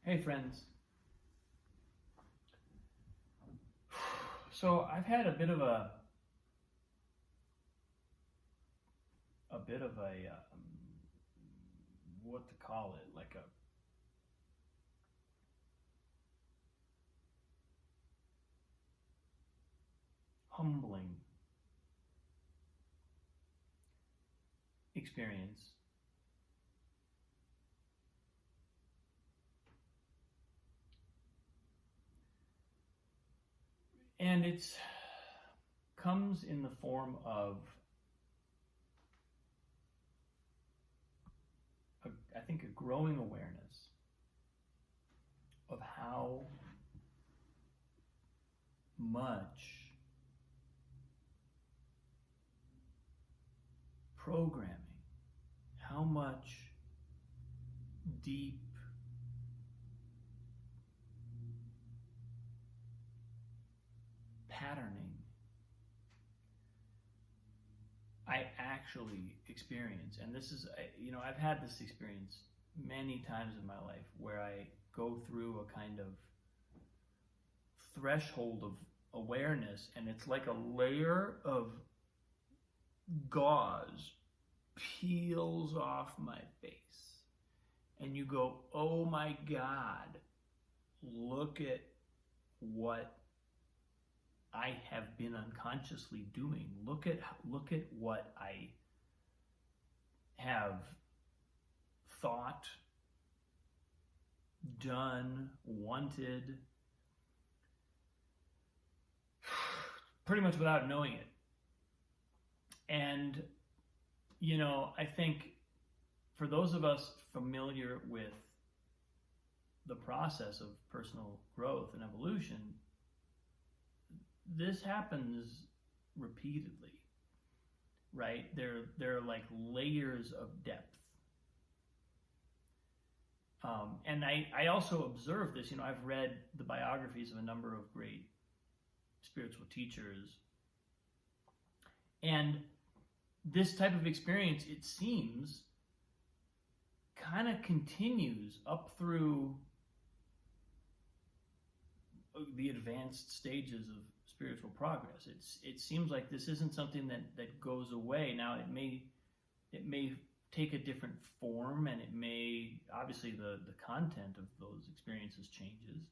Hey friends. So I've had a bit of a what to call it, like a humbling experience. And it's comes in the form of I think a growing awareness of how much programming, how much deep patterning I actually experience. And this is, I've had this experience many times in my life where I go through a kind of threshold of awareness, and it's like a layer of gauze peels off my face. And you go, oh my God, look at what I have been unconsciously doing. Look at what I have thought, done, wanted, pretty much without knowing it. And I think for those of us familiar with the process of personal growth and evolution, this happens repeatedly, right? There are like layers of depth. And I also observe this. I've read the biographies of a number of great spiritual teachers. And this type of experience, it seems, kind of continues up through the advanced stages of spiritual progress. It seems like this isn't something that goes away. Now it may take a different form, and it may, obviously the content of those experiences changes.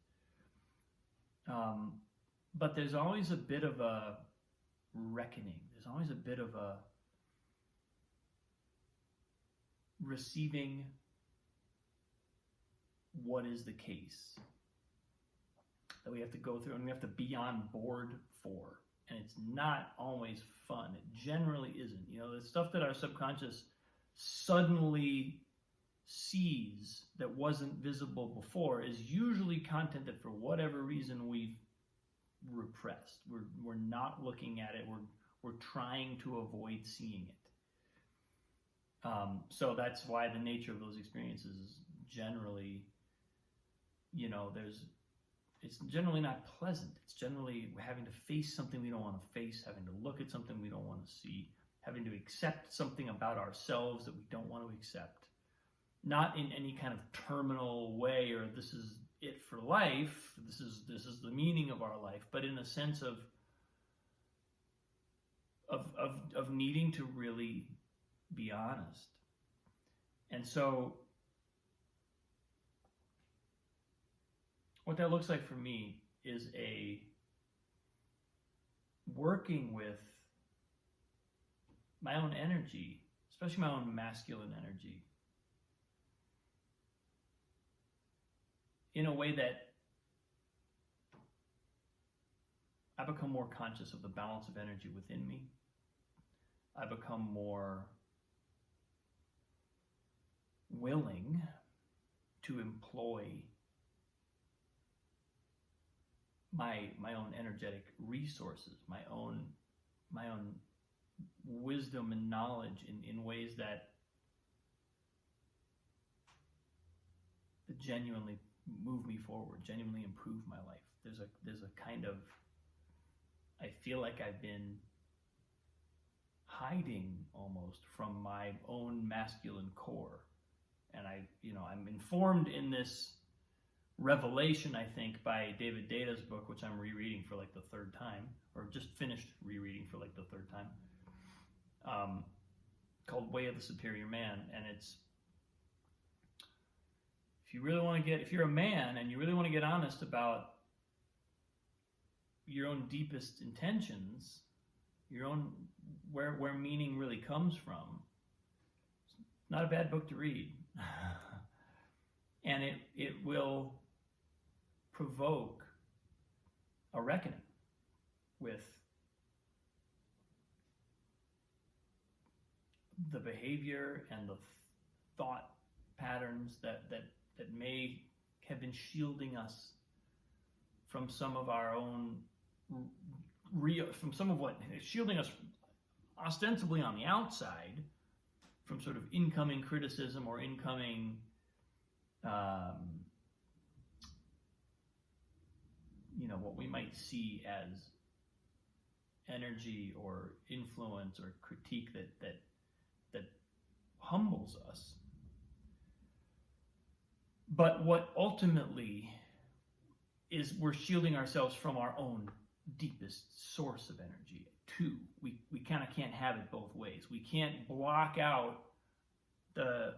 But there's always a bit of a reckoning. There's always a bit of a receiving what is the case that we have to go through and we have to be on board for. And it's not always fun. It generally isn't. The stuff that our subconscious suddenly sees that wasn't visible before is usually content that for whatever reason we've repressed. We're not looking at it. We're trying to avoid seeing it. So that's why the nature of those experiences is generally, it's generally not pleasant. It's generally having to face something we don't want to face, having to look at something we don't want to see, having to accept something about ourselves that we don't want to accept. Not in any kind of terminal way, or this is it for life, this is the meaning of our life, but in a sense of needing to really be honest. And so what that looks like for me is a working with my own energy, especially my own masculine energy, in a way that I become more conscious of the balance of energy within me. I become more willing to employ my own energetic resources, my own wisdom and knowledge in ways that genuinely move me forward, genuinely improve my life. There's a kind of, I feel like I've been hiding almost from my own masculine core. And I'm informed in this revelation, I think, by David Data's book, which I'm rereading for like the third time, or just finished rereading for like the third time, called Way of the Superior Man. And it's, if you're a man and you really want to get honest about your own deepest intentions, your own, where meaning really comes from, it's not a bad book to read. And it will provoke a reckoning with the behavior and the thought patterns that may have been shielding us from some of our own from some of what is shielding us ostensibly on the outside from sort of incoming criticism or incoming what we might see as energy or influence or critique that humbles us. But what ultimately is, we're shielding ourselves from our own deepest source of energy too. We kind of can't have it both ways. We can't block out the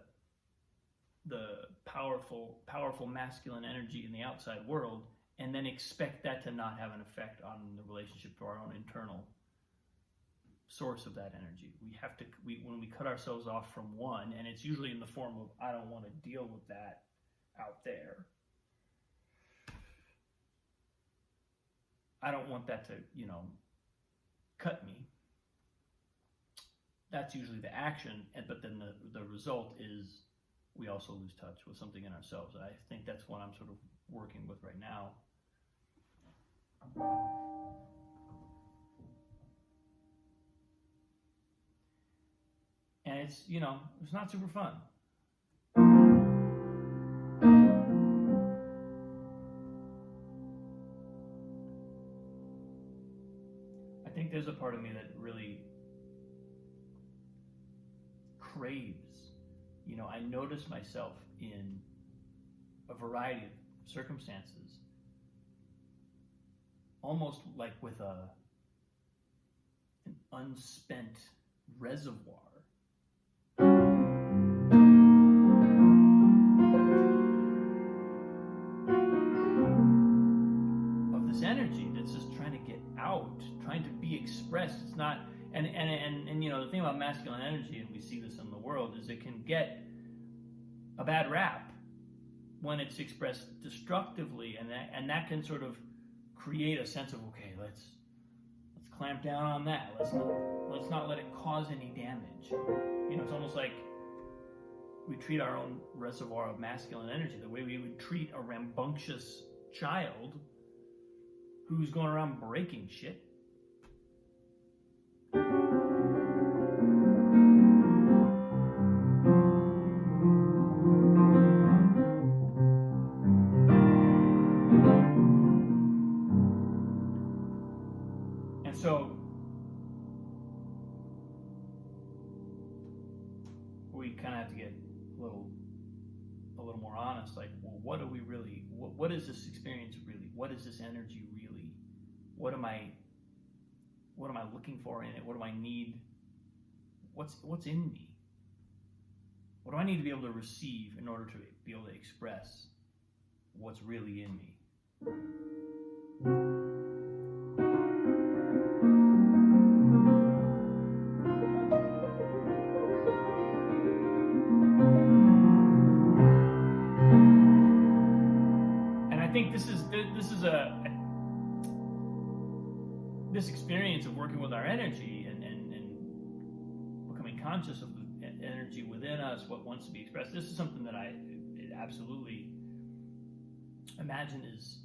powerful masculine energy in the outside world and then expect that to not have an effect on the relationship to our own internal source of that energy. When we cut ourselves off from one, and it's usually in the form of, I don't want to deal with that out there. I don't want that to, cut me. That's usually the action, but then the result is we also lose touch with something in ourselves. I think that's what I'm sort of working with right now. And it's not super fun. I think there's a part of me that really craves, I notice myself in a variety of circumstances, almost like with an unspent reservoir of this energy that's just trying to get out, trying to be expressed. It's not, and the thing about masculine energy, and we see this in the world, is it can get a bad rap when it's expressed destructively, and that can sort of create a sense of, okay, let's clamp down on that. Let's not let it cause any damage. It's almost like we treat our own reservoir of masculine energy the way we would treat a rambunctious child who's going around breaking shit. So we kind of have to get a little more honest, like, well, what is this experience really? What is this energy really? What am I looking for in it? What do I need? What's in me? What do I need to be able to receive in order to be able to express what's really in me? I think this is this experience of working with our energy and becoming conscious of the energy within us, what wants to be expressed. This is something that I absolutely imagine is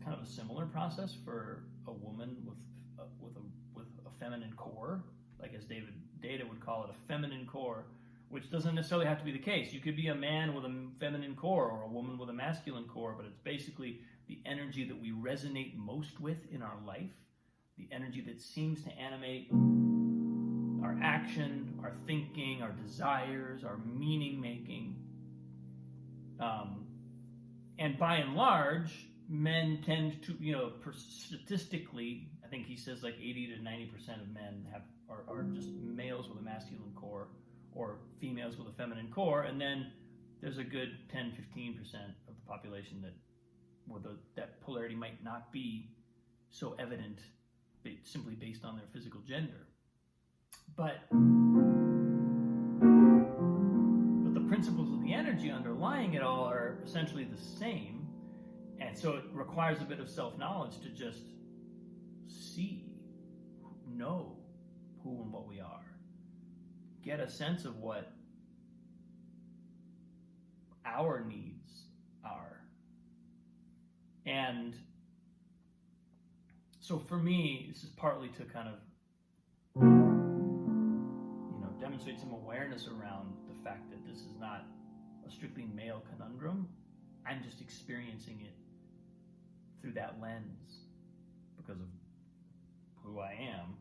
kind of a similar process for a woman with a feminine core, like as David Data would call it, a feminine core. Which doesn't necessarily have to be the case. You could be a man with a feminine core or a woman with a masculine core, but it's basically the energy that we resonate most with in our life, the energy that seems to animate our action, our thinking, our desires, our meaning making. And by and large, men tend to, statistically, I think he says like 80 to 90% of men are just males with a masculine core or females with a feminine core, and then there's a good 10, 15% of the population that polarity might not be so evident simply based on their physical gender. But the principles of the energy underlying it all are essentially the same, and so it requires a bit of self-knowledge to just know who and what we are, get a sense of what our needs are. And so for me, this is partly to kind of demonstrate some awareness around the fact that this is not a strictly male conundrum. I'm just experiencing it through that lens because of who I am.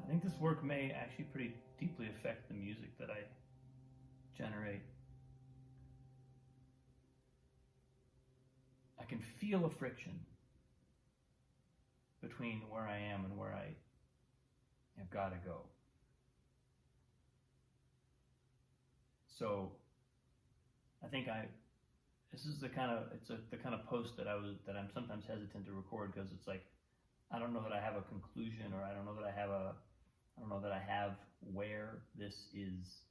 I think this work may actually pretty deeply affect the music that I generate. I can feel a friction between where I am and where I have got to go. So I think this is the kind of post that I'm sometimes hesitant to record, because it's like, I don't know that I have a conclusion, or I don't know that I have where this is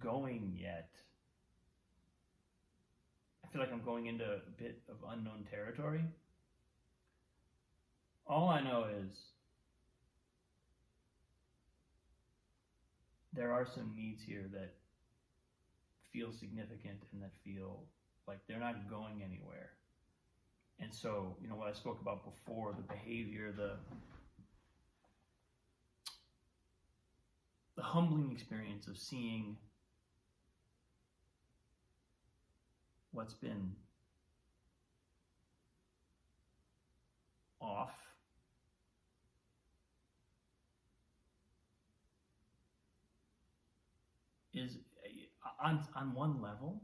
going yet. I feel like I'm going into a bit of unknown territory. All I know is there are some needs here that feel significant and that feel like they're not going anywhere. And so, what I spoke about before, the behavior, the humbling experience of seeing what's been off is, on one level,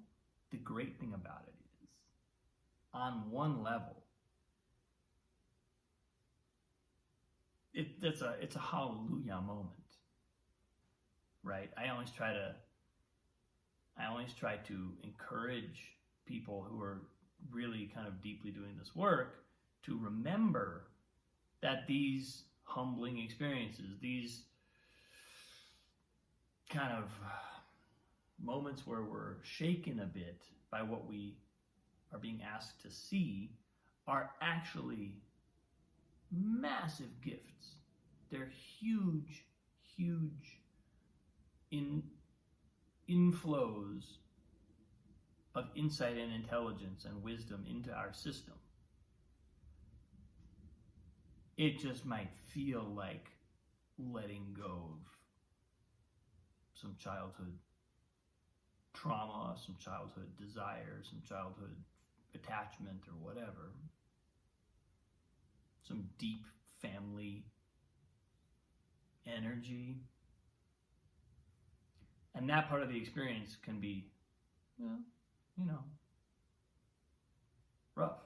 the great thing about it is, on one level, it's a hallelujah moment, right? I always try to encourage people who are really kind of deeply doing this work to remember that these humbling experiences, these kind of moments where we're shaken a bit by what we are being asked to see, are actually massive gifts. They're huge, huge inflows of insight and intelligence and wisdom into our system. It just might feel like letting go of some childhood trauma, some childhood desire, some childhood attachment or whatever, some deep family energy. And that part of the experience can be, well, rough.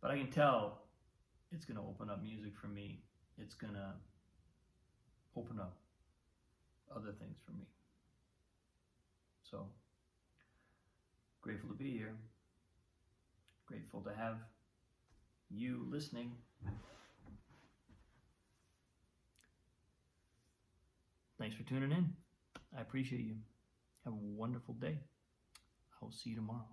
But I can tell it's going to open up music for me. It's going to open up other things for me. So, grateful to be here. Grateful to have you listening. Thanks for tuning in. I appreciate you. Have a wonderful day. I will see you tomorrow.